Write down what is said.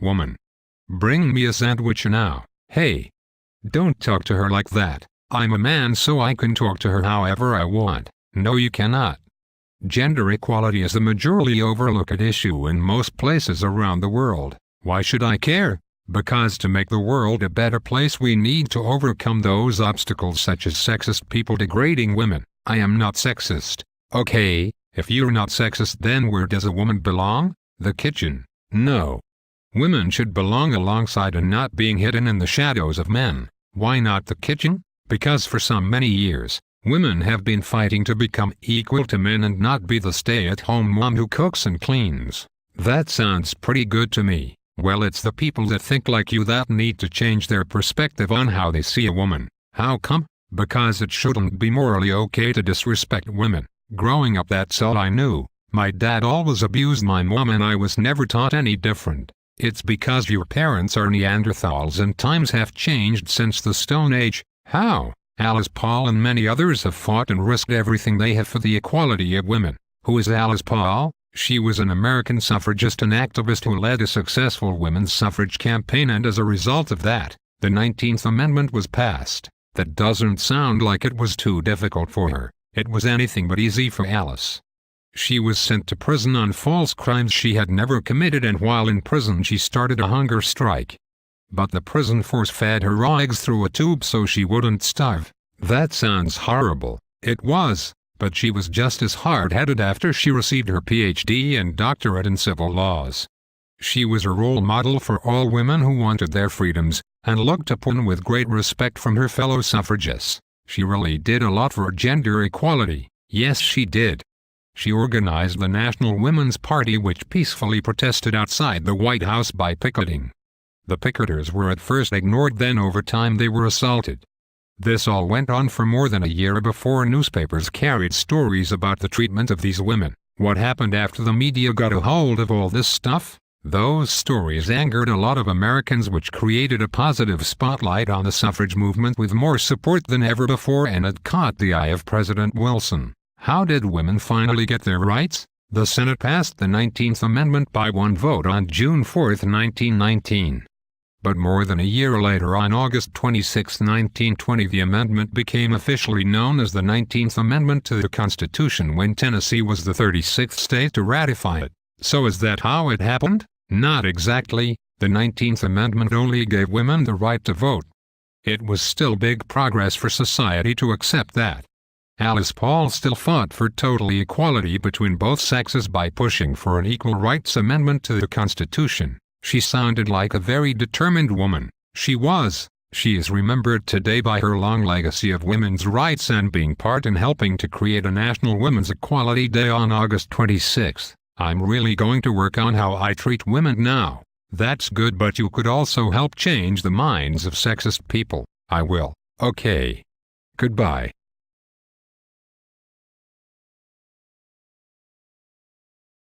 Woman. Bring me a sandwich now. Hey. Don't talk to her like that. I'm a man so I can talk to her however I want. No, you cannot. Gender equality is a majorly overlooked issue in most places around the world. Why should I care? Because to make the world a better place we need to overcome those obstacles such as sexist people degrading women. I am not sexist. Okay, if you're not sexist, then where does a woman belong? The kitchen. No. Women should belong alongside and not being hidden in the shadows of men. Why not the kitchen? Because for so many years, women have been fighting to become equal to men and not be the stay-at-home mom who cooks and cleans. That sounds pretty good to me. Well, it's the people that think like you that need to change their perspective on how they see a woman. How come? Because it shouldn't be morally okay to disrespect women. Growing up, that's all I knew. My dad always abused my mom and I was never taught any different. It's because your parents are Neanderthals and times have changed since the Stone Age. How? Alice Paul and many others have fought and risked everything they have for the equality of women. Who is Alice Paul? She was an American suffragist and activist who led a successful women's suffrage campaign, and as a result of that, the 19th Amendment was passed. That doesn't sound like it was too difficult for her. It was anything but easy for Alice. She was sent to prison on false crimes she had never committed, and while in prison she started a hunger strike. But the prison force-fed her raw eggs through a tube so she wouldn't starve. That sounds horrible. It was. But she was just as hard-headed after she received her PhD and doctorate in civil laws. She was a role model for all women who wanted their freedoms, and looked upon with great respect from her fellow suffragists. She really did a lot for gender equality. Yes, she did. She organized the National Women's Party, which peacefully protested outside the White House by picketing. The picketers were at first ignored, then over time they were assaulted. This all went on for more than a year before newspapers carried stories about the treatment of these women. What happened after the media got a hold of all this stuff? Those stories angered a lot of Americans, which created a positive spotlight on the suffrage movement with more support than ever before, and it caught the eye of President Wilson. How did women finally get their rights? The Senate passed the 19th Amendment by one vote on June 4, 1919. But more than a year later, on August 26, 1920, the amendment became officially known as the 19th Amendment to the Constitution when Tennessee was the 36th state to ratify it. So is that how it happened? Not exactly. The 19th Amendment only gave women the right to vote. It was still big progress for society to accept that. Alice Paul still fought for total equality between both sexes by pushing for an equal rights amendment to the Constitution. She sounded like a very determined woman. She was. She is remembered today by her long legacy of women's rights and being part in helping to create a National Women's Equality Day on August 26. I'm really going to work on how I treat women now. That's good, but you could also help change the minds of sexist people. I will. Okay. Goodbye.